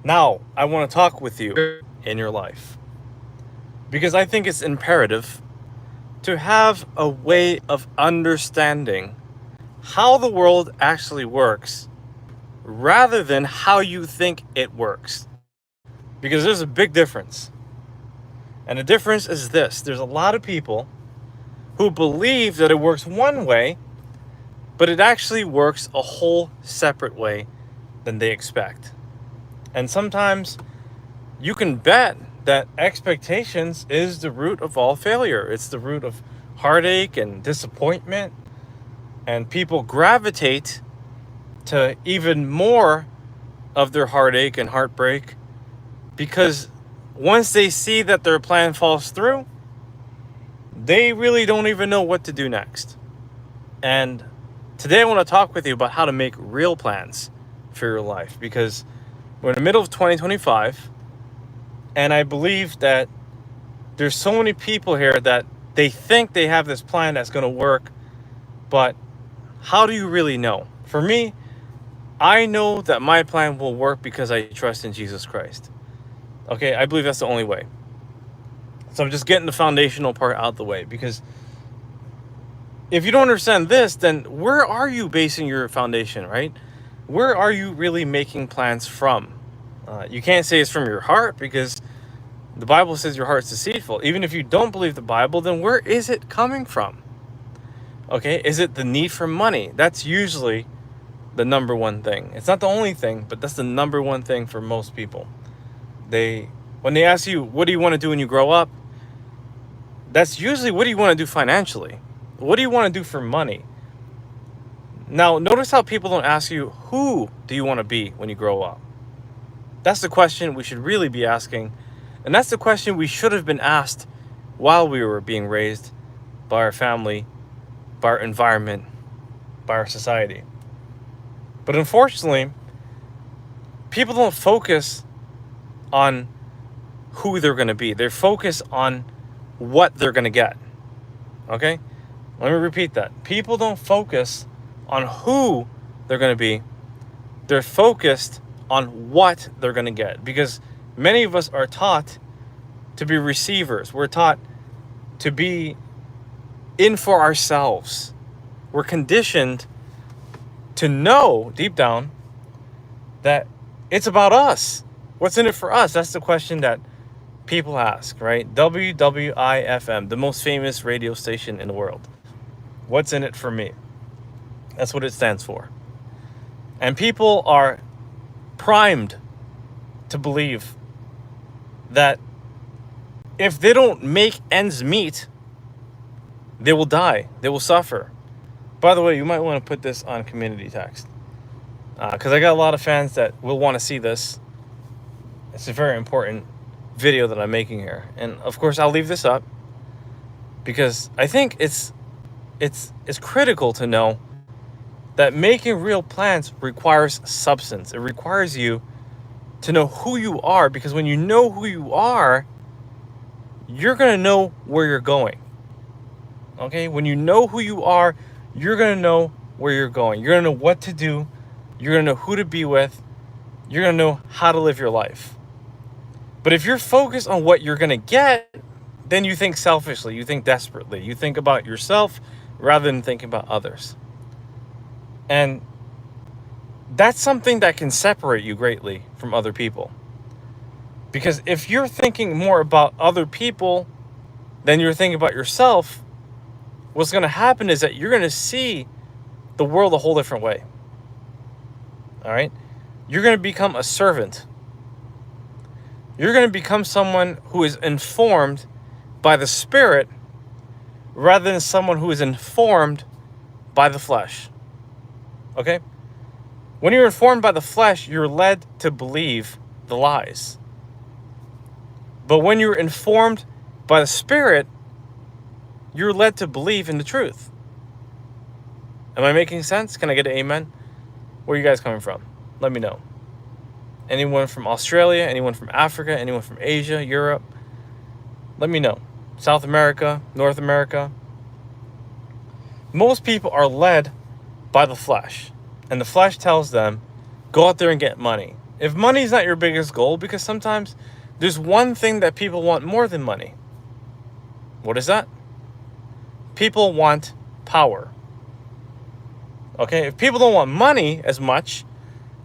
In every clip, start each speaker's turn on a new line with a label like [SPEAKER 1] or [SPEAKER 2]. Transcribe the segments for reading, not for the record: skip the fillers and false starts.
[SPEAKER 1] Now, I want to talk with you in your life because I think it's imperative to have a way of understanding how the world actually works rather than how you think it works. Because there's a big difference. And the difference is this: there's a lot of people who believe that it works one way, but it actually works a whole separate way than they expect. And sometimes you can bet that expectations is the root of all failure. It's the root of heartache and disappointment. And people gravitate to even more of their heartache and heartbreak because once they see that their plan falls through, they really don't even know what to do next. And today I want to talk with you about how to make real plans for your life, because we're in the middle of 2025, and I believe that there's so many people here that they think they have this plan that's going to work, but how do you really know? For me, I know that my plan will work because I trust in Jesus Christ. Okay, I believe that's the only way. So I'm just getting the foundational part out the way, because if you don't understand this, then where are you basing your foundation, right? Where are you really making plans from? You can't say it's from your heart, because the Bible says your heart's deceitful. Even if you don't believe the Bible, then where is it coming from? Okay, is it the need for money? That's usually the number one thing. It's not the only thing, but that's the number one thing for most people. When they ask you, what do you want to do when you grow up? That's usually, what do you want to do financially? What do you want to do for money? Now, notice how people don't ask you, who do you want to be when you grow up? That's the question we should really be asking. And that's the question we should have been asked while we were being raised by our family, by our environment, by our society. But unfortunately, people don't focus on who they're going to be. They're focused on what they're going to get. Okay? Let me repeat that. People don't focus on who they're going to be. They're focused on what they're going to get. Because many of us are taught to be receivers. We're taught to be in for ourselves. We're conditioned to know deep down that it's about us. What's in it for us? That's the question that people ask, right? WWIFM, the most famous radio station in the world. What's in it for me? That's what it stands for. And people are primed to believe that if they don't make ends meet, they will die. They will suffer. By the way, you might want to put this on community text, because I got a lot of fans that will want to see this. It's a very important video that I'm making here. And of course, I'll leave this up because I think it's critical to know that making real plans requires substance. It requires you to know who you are, because when you know who you are, you're going to know where you're going. Okay? When you know who you are, you're going to know where you're going. You're going to know what to do. You're going to know who to be with. You're going to know how to live your life. But if you're focused on what you're going to get, then you think selfishly. You think desperately. You think about yourself rather than thinking about others. And that's something that can separate you greatly from other people. Because if you're thinking more about other people than you're thinking about yourself, what's going to happen is that you're going to see the world a whole different way. All right? You're going to become a servant. You're going to become someone who is informed by the Spirit rather than someone who is informed by the flesh. Okay? When you're informed by the flesh, you're led to believe the lies. But when you're informed by the Spirit, you're led to believe in the truth. Am I making sense? Can I get an amen? Where are you guys coming from? Let me know. Anyone from Australia? Anyone from Africa? Anyone from Asia, Europe? Let me know. South America, North America. Most people are led by the flesh. And the flesh tells them, go out there and get money. If money's not your biggest goal, because sometimes there's one thing that people want more than money. What is that? People want power. Okay, if people don't want money as much,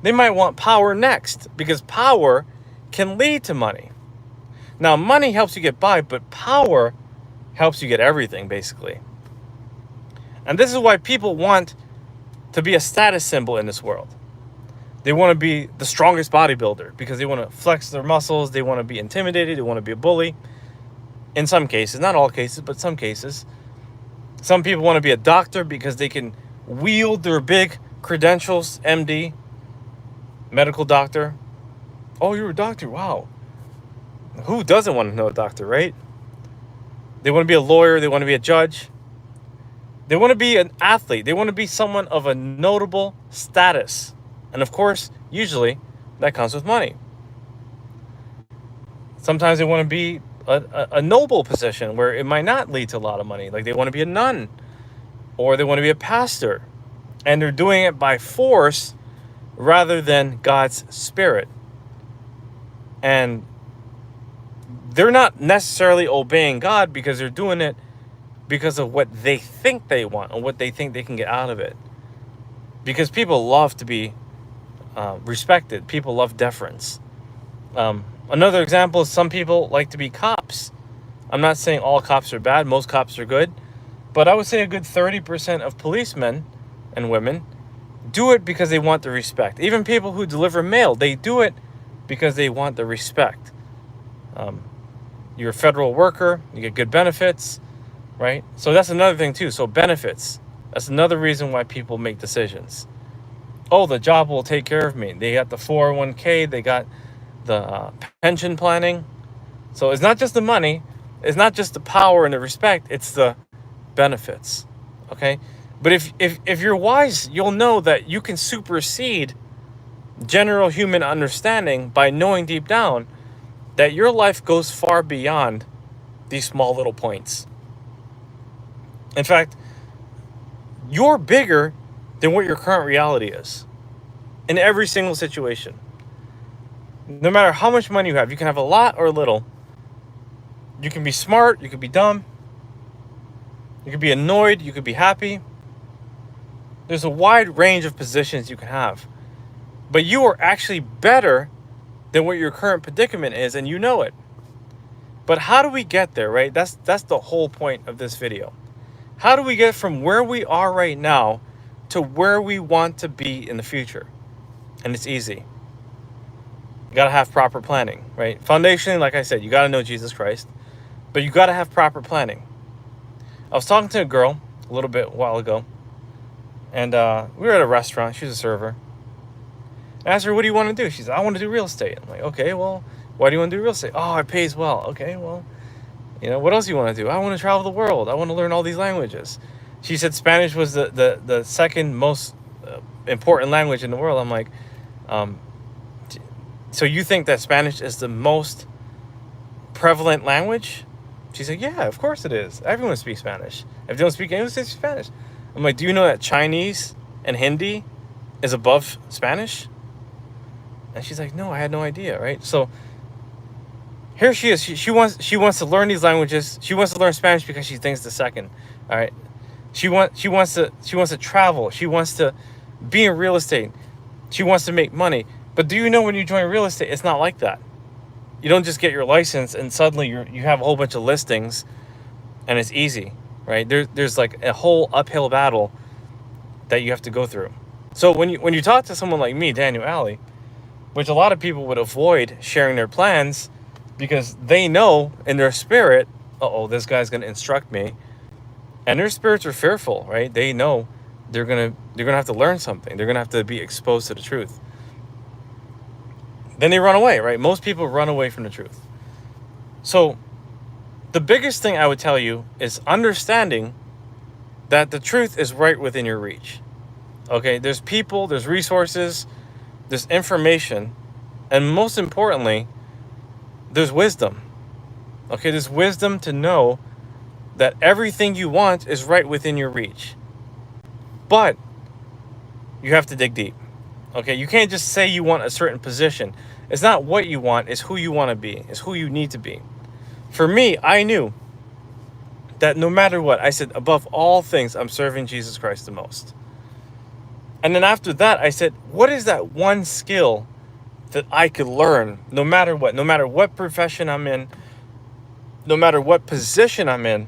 [SPEAKER 1] they might want power next, because power can lead to money. Now, money helps you get by, but power helps you get everything, basically. And this is why people want to be a status symbol in this world. They want to be the strongest bodybuilder because they want to flex their muscles. They want to be intimidated. They want to be a bully. In some cases, not all cases, but some cases. Some people want to be a doctor because they can wield their big credentials, MD, medical doctor. Oh, you're a doctor. Wow. Who doesn't want to know a doctor, right? They want to be a lawyer. They want to be a judge. They want to be an athlete. They want to be someone of a notable status. And of course, usually, that comes with money. Sometimes they want to be a noble position where it might not lead to a lot of money. Like they want to be a nun. Or they want to be a pastor. And they're doing it by force rather than God's spirit. And they're not necessarily obeying God because they're doing it because of what they think they want and what they think they can get out of it. Because people love to be respected. People love deference. Another example is some people like to be cops. I'm not saying all cops are bad. Most cops are good. But I would say a good 30% of policemen and women do it because they want the respect. Even people who deliver mail, they do it because they want the respect. You're a federal worker. You get good benefits, right? So that's another thing too. So benefits. That's another reason why people make decisions. Oh, the job will take care of me. They got the 401k. They got the pension planning. So it's not just the money. It's not just the power and the respect. It's the benefits. Okay? But if you're wise, you'll know that you can supersede general human understanding by knowing deep down that your life goes far beyond these small little points. In fact, you're bigger than what your current reality is in every single situation. No matter how much money you can have a lot or a little. You can be smart, you can be dumb, you can be annoyed, you could be happy. There's a wide range of positions you can have. But you are actually better than what your current predicament is, and you know it. But how do we get there, right? That's the whole point of this video. How do we get from where we are right now to where we want to be in the future? And it's easy. You got to have proper planning, right? Foundationally, like I said, you got to know Jesus Christ, but you got to have proper planning. I was talking to a girl a while ago, and we were at a restaurant. She was a server. I asked her, what do you want to do? She said, I want to do real estate. I'm like, okay, well, why do you want to do real estate? Oh, it pays well. Okay, well, what else do you want to do? I want to travel the world. I want to learn all these languages. She said Spanish was the second most important language in the world. I'm like, so you think that Spanish is the most prevalent language? She said, yeah, of course it is. Everyone speaks Spanish. If they don't speak English, they speak Spanish. I'm like, do you know that Chinese and Hindi is above Spanish? And she's like, no, I had no idea, right? So here she is. She wants to learn these languages. She wants to learn Spanish because she thinks the second. All right. She wants to travel. She wants to be in real estate. She wants to make money. But do you know when you join real estate, it's not like that. You don't just get your license and suddenly you have a whole bunch of listings and it's easy, right? There's like a whole uphill battle that you have to go through. So when you talk to someone like me, Daniel Alley, which a lot of people would avoid sharing their plans because they know in their spirit, this guy's going to instruct me. And their spirits are fearful, right? They know they're going to have to learn something. They're going to have to be exposed to the truth. Then they run away, right? Most people run away from the truth. So the biggest thing I would tell you is understanding that the truth is right within your reach. Okay, there's people, there's resources, there's information, and most importantly, there's wisdom. Okay, there's wisdom to know that everything you want is right within your reach. But you have to dig deep. Okay, you can't just say you want a certain position. It's not what you want, it's who you want to be, it's who you need to be. For me, I knew that no matter what, I said, above all things, I'm serving Jesus Christ the most. And then after that, I said, what is that one skill that I could learn no matter what profession I'm in, no matter what position I'm in?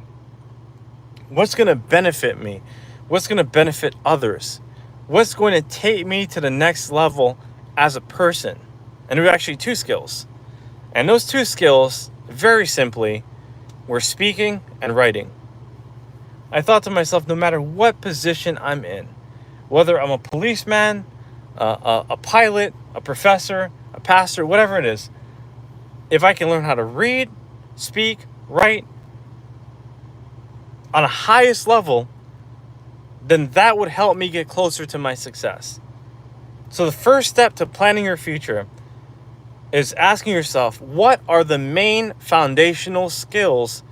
[SPEAKER 1] What's going to benefit me? What's going to benefit others? What's going to take me to the next level as a person? And there were actually two skills. And those two skills, very simply, were speaking and writing. I thought to myself, no matter what position I'm in, whether I'm a policeman, a pilot, a professor, a pastor, whatever it is, if I can learn how to read, speak, write on a highest level, then that would help me get closer to my success. So the first step to planning your future is asking yourself, what are the main foundational skills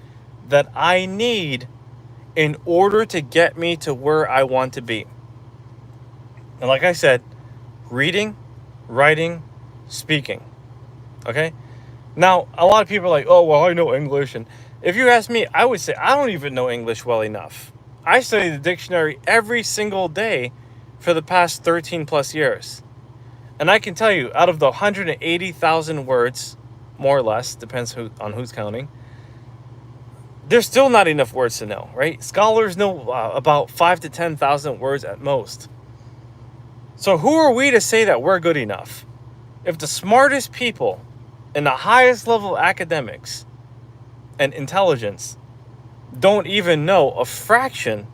[SPEAKER 1] that I need in order to get me to where I want to be? And like I said, reading, writing, speaking. Okay? Now, a lot of people are like, oh, well, I know English. And if you ask me, I would say I don't even know English well enough. I study the dictionary every single day for the past 13 plus years. And I can tell you, out of the 180,000 words, more or less, depends on who's counting, there's still not enough words to know, right? Scholars know about 5 to 10,000 words at most. So who are we to say that we're good enough? If the smartest people in the highest level of academics and intelligence don't even know a fraction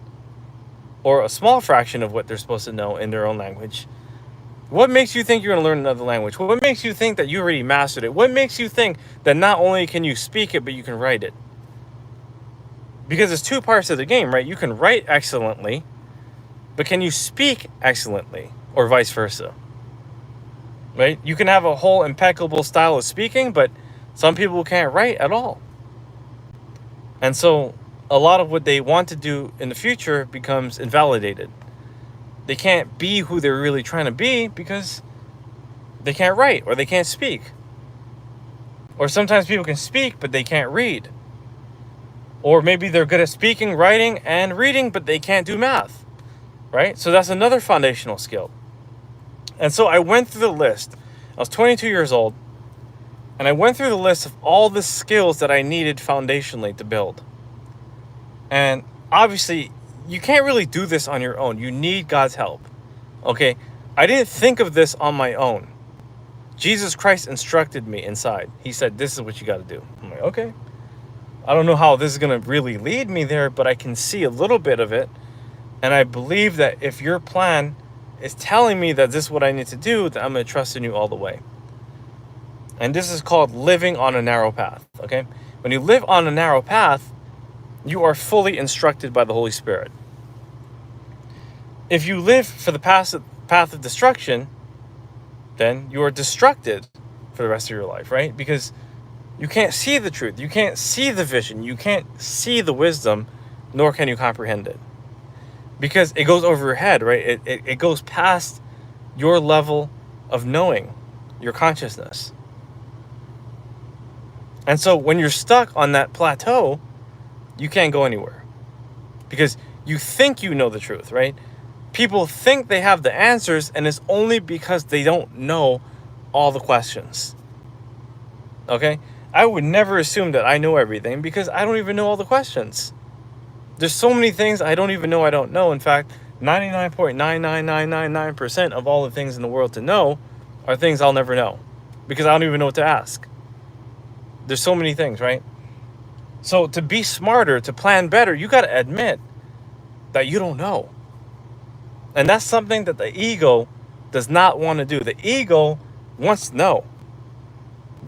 [SPEAKER 1] or a small fraction of what they're supposed to know in their own language, what makes you think you're going to learn another language? What makes you think that you already mastered it? What makes you think that not only can you speak it, but you can write it? Because there's two parts of the game, right? You can write excellently, but can you speak excellently, or vice versa? Right? You can have a whole impeccable style of speaking, but some people can't write at all. And so a lot of what they want to do in the future becomes invalidated. They can't be who they're really trying to be because they can't write or they can't speak. Or sometimes people can speak, but they can't read. Or maybe they're good at speaking, writing, and reading, but they can't do math. Right? So that's another foundational skill. And so I went through the list. I was 22 years old. And I went through the list of all the skills that I needed foundationally to build. And obviously, you can't really do this on your own. You need God's help. Okay? I didn't think of this on my own. Jesus Christ instructed me inside. He said, this is what you got to do. I'm like, okay. I don't know how this is going to really lead me there, but I can see a little bit of it. And I believe that if your plan is telling me that this is what I need to do, then I'm going to trust in you all the way. And this is called living on a narrow path. Okay? When you live on a narrow path, you are fully instructed by the Holy Spirit. If you live for the path of destruction, then you are destructed for the rest of your life, right? Because you can't see the truth. You can't see the vision. You can't see the wisdom, nor can you comprehend it. Because it goes over your head, right? It goes past your level of knowing, your consciousness. And so when you're stuck on that plateau, you can't go anywhere. Because you think you know the truth, right? People think they have the answers, and it's only because they don't know all the questions. Okay? I would never assume that I know everything because I don't even know all the questions. There's so many things I don't even know I don't know. In fact, 99.99999% of all the things in the world to know are things I'll never know because I don't even know what to ask. There's so many things, right? So to be smarter, to plan better, you got to admit that you don't know. And that's something that the ego does not want to do. The ego wants to know.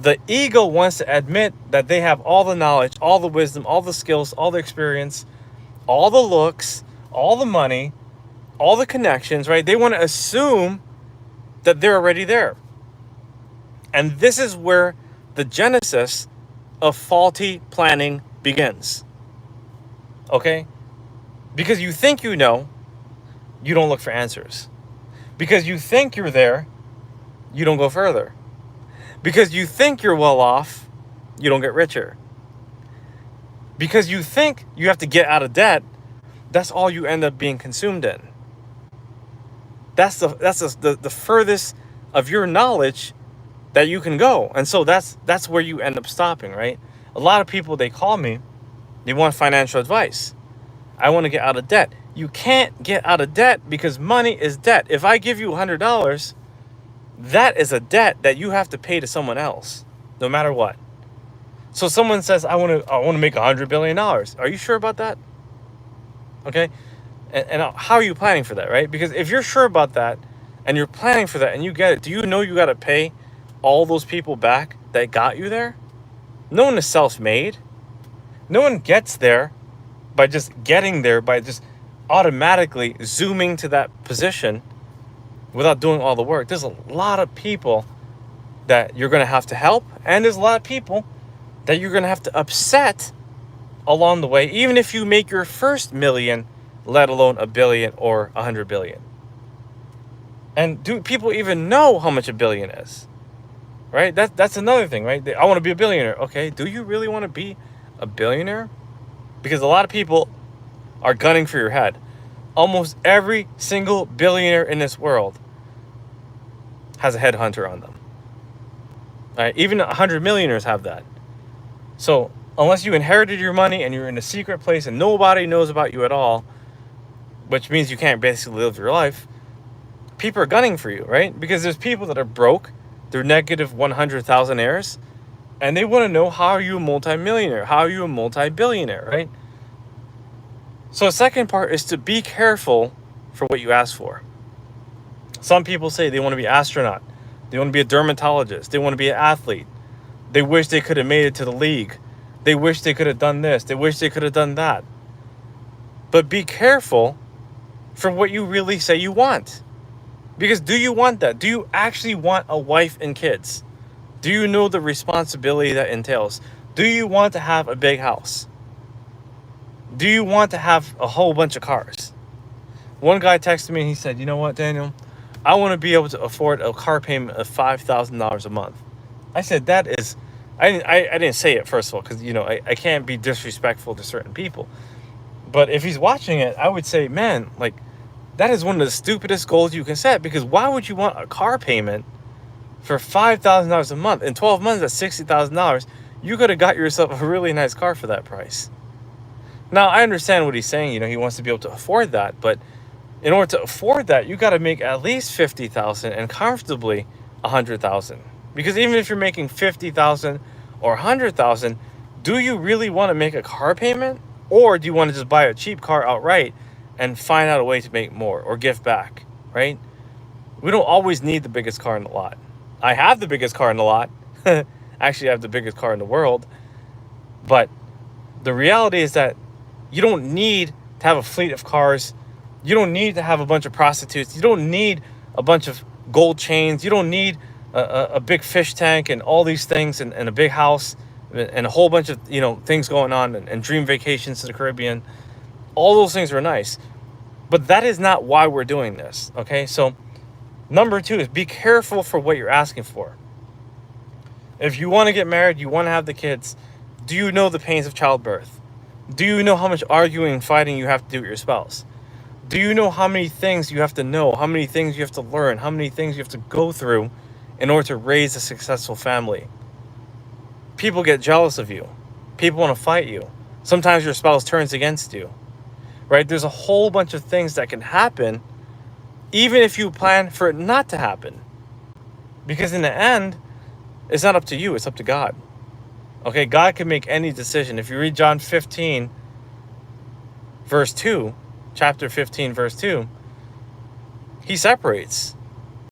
[SPEAKER 1] The ego wants to admit that they have all the knowledge, all the wisdom, all the skills, all the experience, all the looks, all the money, all the connections, right? They want to assume that they're already there. And this is where the genesis of faulty planning begins. Okay? Because you think you know, you don't look for answers. Because you think you're there, you don't go further. Because you think you're well off, you don't get richer. Because you think you have to get out of debt, that's all you end up being consumed in. That's the furthest of your knowledge that you can go. And so that's where you end up stopping, right? A lot of people, they call me, they want financial advice. I want to get out of debt. You can't get out of debt because money is debt. If I give you $100, that is a debt that you have to pay to someone else, no matter what. So someone says, I want to make $100 billion. Are you sure about that? Okay. And how are you planning for that, right? Because if you're sure about that and you're planning for that and you get it, do you know you got to pay all those people back that got you there? No one is self-made. No one gets there by just getting there, by just automatically zooming to that position without doing all the work. There's a lot of people that you're going to help, and there's a lot of people that you're going to have to upset along the way, even if you make your first million, let alone a billion or 100 billion. And do people even know how much a billion is? Right? That's another thing, right? I want to be a billionaire. Okay, do you really want to be a billionaire? Because a lot of people are gunning for your head. Almost every single billionaire in this world has a headhunter on them. All right? Even 100 millionaires have that. So unless you inherited your money and you're in a secret place and nobody knows about you at all, which means you can't basically live your life, people are gunning for you, right? Because there's people that are broke, they're negative 100,000aires, and they want to know, how are you a multimillionaire? How are you a multi-billionaire, right? So the second part is to be careful for what you ask for. Some people say they want to be an astronaut, they want to be a dermatologist, they want to be an athlete. They wish they could have made it to the league. They wish they could have done this. They wish they could have done that. But be careful for what you really say you want. Because do you want that? Do you actually want a wife and kids? Do you know the responsibility that entails? Do you want to have a big house? Do you want to have a whole bunch of cars? One guy texted me and he said, you know what, Daniel? I want to be able to afford a car payment of $5,000 a month. I said, that is... I didn't say it, first of all, because, I can't be disrespectful to certain people. But if he's watching it, I would say, man, like, that is one of the stupidest goals you can set. Because why would you want a car payment for $5,000 a month? In 12 months, that's $60,000. You could have got yourself a really nice car for that price. Now, I understand what he's saying. He wants to be able to afford that. But in order to afford that, you got to make at least $50,000 and comfortably $100,000. Because even if you're making $50,000 or $100,000, do you really want to make a car payment? Or do you want to just buy a cheap car outright and find out a way to make more or give back, right? We don't always need the biggest car in the lot. I have the biggest car in the lot. Actually, I have the biggest car in the world. But the reality is that you don't need to have a fleet of cars. You don't need to have a bunch of prostitutes. You don't need a bunch of gold chains. You don't need a big fish tank and all these things and a big house and a whole bunch of things going on and dream vacations to the Caribbean. All those things are nice, but that is not why we're doing this. Okay, so number 2 is be careful for what you're asking for. If you want to get married, you want to have the kids, do you know the pains of childbirth? Do you know how much arguing and fighting you have to do with your spouse? Do you know how many things you have to know, how many things you have to learn, how many things you have to go through in order to raise a successful family? People get jealous of you. People want to fight you. Sometimes your spouse turns against you, right? There's a whole bunch of things that can happen even if you plan for it not to happen. Because in the end, it's not up to you, it's up to God. Okay, God can make any decision. If you read John 15, verse 2, chapter 15, verse 2, he separates.